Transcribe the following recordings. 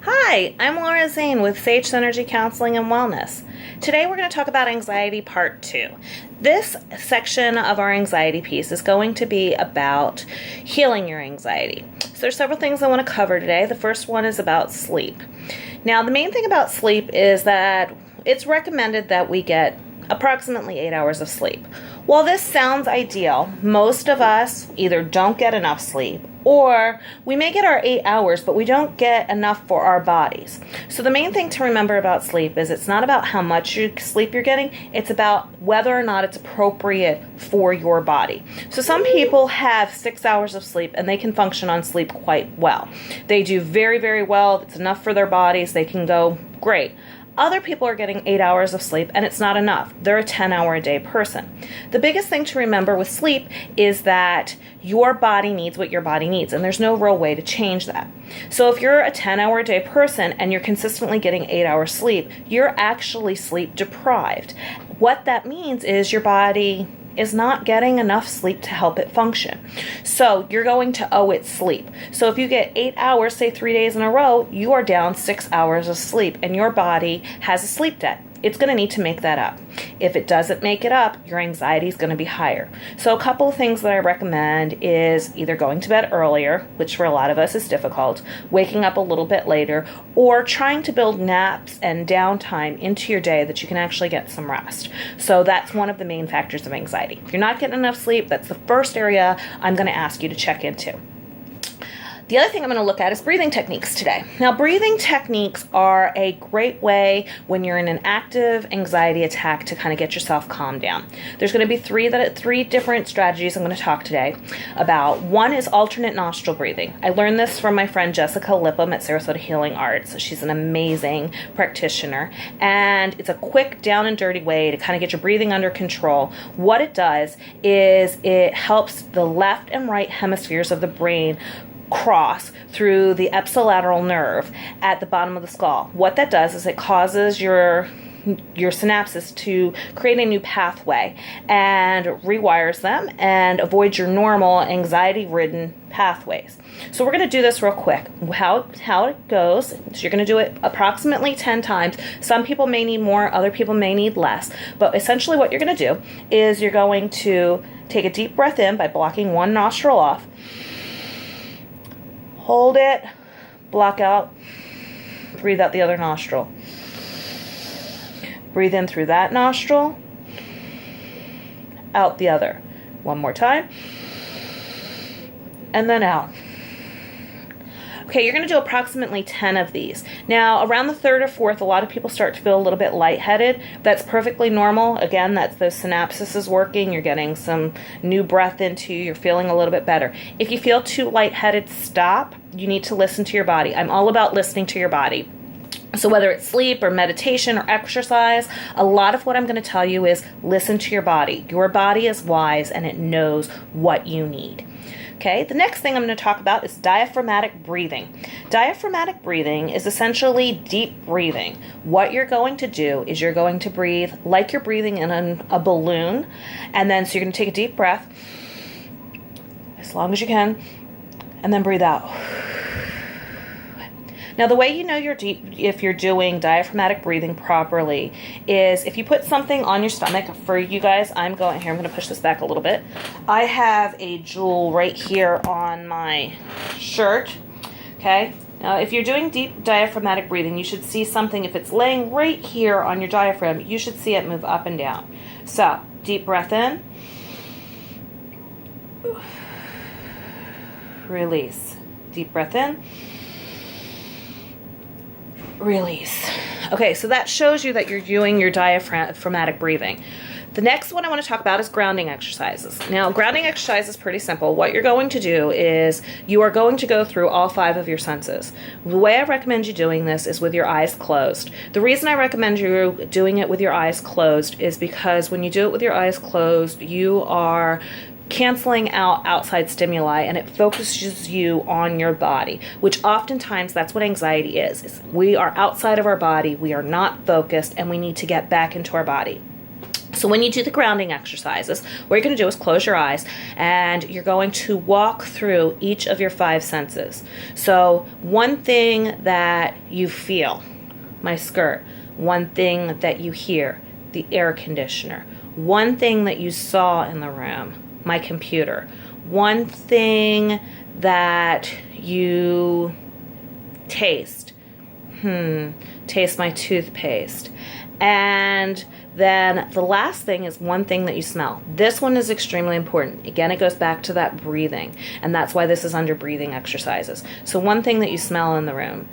Hi, I'm Laura Zane with Sage Synergy Counseling and Wellness. Today we're going to talk about anxiety part 2. This section of our anxiety piece is going to be about healing your anxiety. So there's several things I want to cover today. The first one is about sleep. Now, the main thing about sleep is that it's recommended that we get approximately 8 hours of sleep. While this sounds ideal, most of us either don't get enough sleep or we may get our 8 hours, but we don't get enough for our bodies. So the main thing to remember about sleep is it's not about how much sleep you're getting, it's about whether or not it's appropriate for your body. So some people have 6 hours of sleep and they can function on sleep quite well. They do very, very well. It's enough for their bodies. They can go great. Other people are getting 8 hours of sleep and it's not enough. They're a 10-hour-a-day person. The biggest thing to remember with sleep is that your body needs what your body needs, and there's no real way to change that. So if you're a 10-hour-a-day person and you're consistently getting 8 hours sleep, you're actually sleep deprived. What that means is your body is not getting enough sleep to help it function. So you're going to owe it sleep. So if you get 8 hours, say 3 days in a row, you are down 6 hours of sleep and your body has a sleep debt. It's going to need to make that up. If it doesn't make it up, your anxiety is going to be higher. So a couple of things that I recommend is either going to bed earlier, which for a lot of us is difficult, waking up a little bit later, or trying to build naps and downtime into your day that you can actually get some rest. So that's one of the main factors of anxiety. If you're not getting enough sleep, that's the first area I'm going to ask you to check into. The other thing I'm going to look at is breathing techniques today. Now, breathing techniques are a great way when you're in an active anxiety attack to kind of get yourself calmed down. There's going to be three different strategies I'm going to talk today about. One is alternate nostril breathing. I learned this from my friend Jessica Lippum at Sarasota Healing Arts. She's an amazing practitioner, and it's a quick, down and dirty way to kind of get your breathing under control. What it does is it helps the left and right hemispheres of the brain cross through the ipsilateral nerve at the bottom of the skull. What that does is it causes your synapses to create a new pathway and rewires them and avoids your normal anxiety-ridden pathways. So we're going to do this real quick. How it goes, so you're going to do it approximately 10 times. Some people may need more, other people may need less. But essentially what you're going to do is you're going to take a deep breath in by blocking one nostril off. Hold it, block out, breathe out the other nostril. Breathe in through that nostril, out the other. One more time, and then out. Okay, you're going to do approximately 10 of these. Now, around the third or fourth, a lot of people start to feel a little bit lightheaded. That's perfectly normal. Again, that's the synapses is working. You're getting some new breath into you. You're feeling a little bit better. If you feel too lightheaded, stop. You need to listen to your body. I'm all about listening to your body. So whether it's sleep or meditation or exercise, a lot of what I'm going to tell you is listen to your body. Your body is wise and it knows what you need. Okay, the next thing I'm going to talk about is diaphragmatic breathing. Diaphragmatic breathing is essentially deep breathing. What you're going to do is you're going to breathe like you're breathing in a balloon, and then so you're going to take a deep breath as long as you can, and then breathe out. Now, the way you know you're deep, if you're doing diaphragmatic breathing properly, is if you put something on your stomach. For you guys, I'm going to push this back a little bit. I have a jewel right here on my shirt. Okay. Now, if you're doing deep diaphragmatic breathing, you should see something. If it's laying right here on your diaphragm, you should see it move up and down. So, deep breath in. Release. Deep breath in. Release. Okay, so that shows you that you're doing your diaphragmatic breathing. The next one I want to talk about is grounding exercises. Now, grounding exercise is pretty simple. What you're going to do is you are going to go through all 5 of your senses. The way I recommend you doing this is with your eyes closed. The reason I recommend you doing it with your eyes closed is because when you do it with your eyes closed, you are canceling out outside stimuli and it focuses you on your body, which oftentimes that's what anxiety is we are outside of our body, we are not focused, and we need to get back into our body. So when you do the grounding exercises, what you're going to do is close your eyes and you're going to walk through each of your 5 senses. So one thing that you feel, my skirt. One thing that you hear, the air conditioner. One thing that you saw in the room, my computer. One thing that you taste. Taste my toothpaste. And then the last thing is one thing that you smell. This one is extremely important. Again, it goes back to that breathing, and that's why this is under breathing exercises. So one thing that you smell in the room.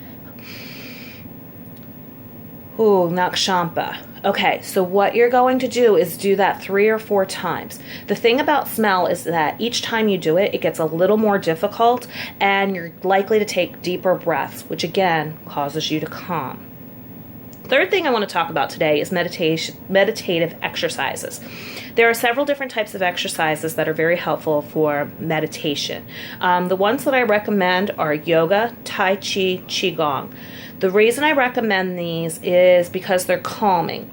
Ooh, Nakshampa. Okay, so what you're going to do is do that 3 or 4 times. The thing about smell is that each time you do it, it gets a little more difficult, and you're likely to take deeper breaths, which again causes you to calm. Third thing I want to talk about today is meditative exercises. There are several different types of exercises that are very helpful for meditation. The ones that I recommend are yoga, tai chi, qigong. The reason I recommend these is because they're calming.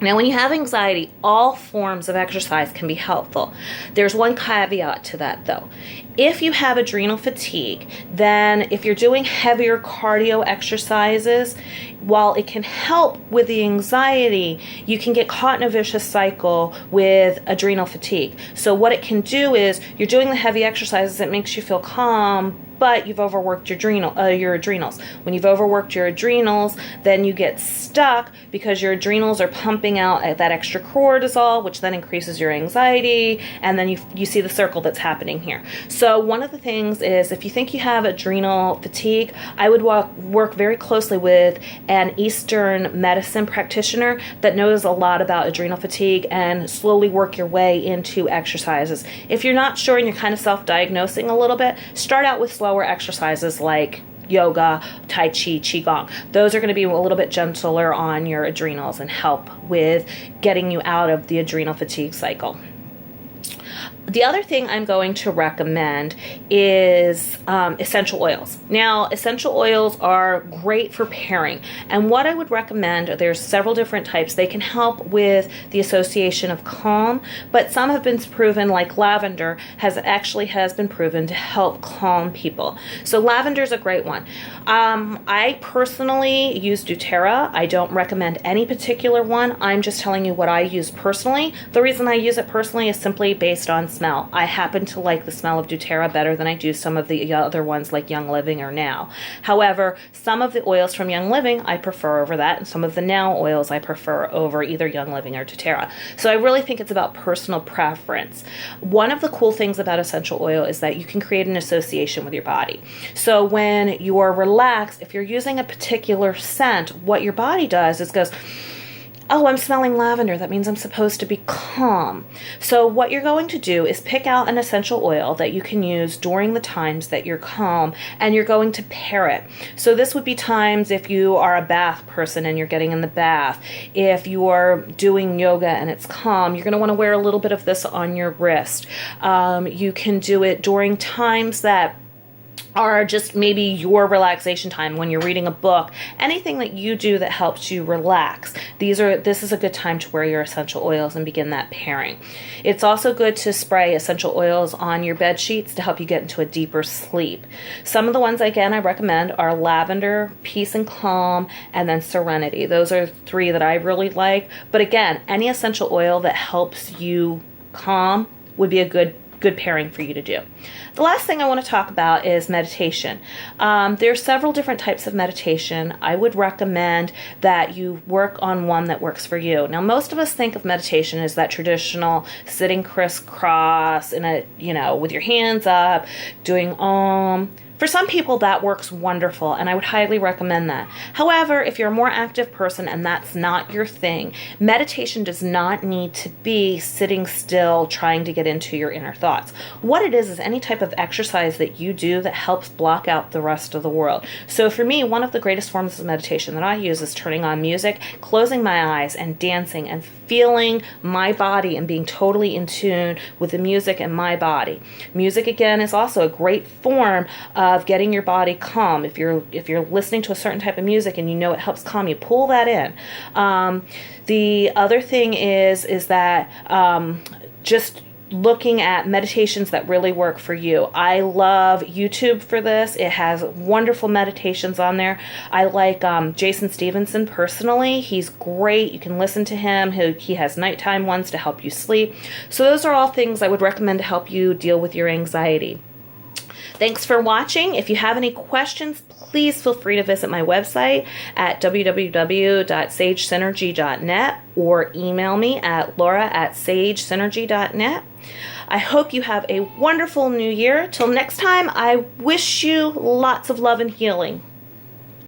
Now, when you have anxiety, all forms of exercise can be helpful. There's one caveat to that, though. If you have adrenal fatigue, then if you're doing heavier cardio exercises, while it can help with the anxiety, you can get caught in a vicious cycle with adrenal fatigue. So what it can do is you're doing the heavy exercises, it makes you feel calm, but you've overworked your adrenals. When you've overworked your adrenals, then you get stuck because your adrenals are pumping out that extra cortisol, which then increases your anxiety, and then you see the circle that's happening here. So one of the things is, if you think you have adrenal fatigue, I would work very closely with an Eastern medicine practitioner that knows a lot about adrenal fatigue and slowly work your way into exercises. If you're not sure and you're kind of self-diagnosing a little bit, start out with slower exercises like yoga, tai chi, qigong. Those are going to be a little bit gentler on your adrenals and help with getting you out of the adrenal fatigue cycle. The other thing I'm going to recommend is essential oils. Now, essential oils are great for pairing. And what I would recommend, there's several different types. They can help with the association of calm, but some have been proven, like lavender, has been proven to help calm people. So lavender is a great one. I personally use doTERRA. I don't recommend any particular one. I'm just telling you what I use personally. The reason I use it personally is simply based on smell. I happen to like the smell of doTERRA better than I do some of the other ones like Young Living or Now. However, some of the oils from Young Living I prefer over that, and some of the Now oils I prefer over either Young Living or doTERRA. So I really think it's about personal preference. One of the cool things about essential oil is that you can create an association with your body. So when you are relaxed, if you're using a particular scent, what your body does is goes, oh, I'm smelling lavender. That means I'm supposed to be calm. So what you're going to do is pick out an essential oil that you can use during the times that you're calm, and you're going to pair it. So this would be times if you are a bath person and you're getting in the bath. If you are doing yoga and it's calm, you're going to want to wear a little bit of this on your wrist. You can do it during times that are just maybe your relaxation time when you're reading a book, anything that you do that helps you relax. This is a good time to wear your essential oils and begin that pairing. It's also good to spray essential oils on your bed sheets to help you get into a deeper sleep. Some of the ones, again, I recommend are lavender, peace and calm, and then serenity. Those are 3 that I really like. But again, any essential oil that helps you calm would be a good pairing for you to do. The last thing I want to talk about is meditation. There are several different types of meditation. I would recommend that you work on one that works for you. Now, most of us think of meditation as that traditional sitting crisscross in with your hands up, doing Om. For some people, that works wonderful, and I would highly recommend that. However, if you're a more active person and that's not your thing, meditation does not need to be sitting still trying to get into your inner thoughts. What it is any type of exercise that you do that helps block out the rest of the world. So for me, one of the greatest forms of meditation that I use is turning on music, closing my eyes, and dancing and feeling my body and being totally in tune with the music and my body. Music, again, is also a great form of getting your body calm. If you're listening to a certain type of music and you know it helps calm you, pull that in. The other thing is that just looking at meditations that really work for you. I love YouTube for this. It has wonderful meditations on there. I like Jason Stevenson personally. He's great. You can listen to him. He has nighttime ones to help you sleep. So those are all things I would recommend to help you deal with your anxiety. Thanks for watching. If you have any questions, please feel free to visit my website at www.sagesynergy.net or email me at laura@sagesynergy.net. I hope you have a wonderful new year. Till next time, I wish you lots of love and healing.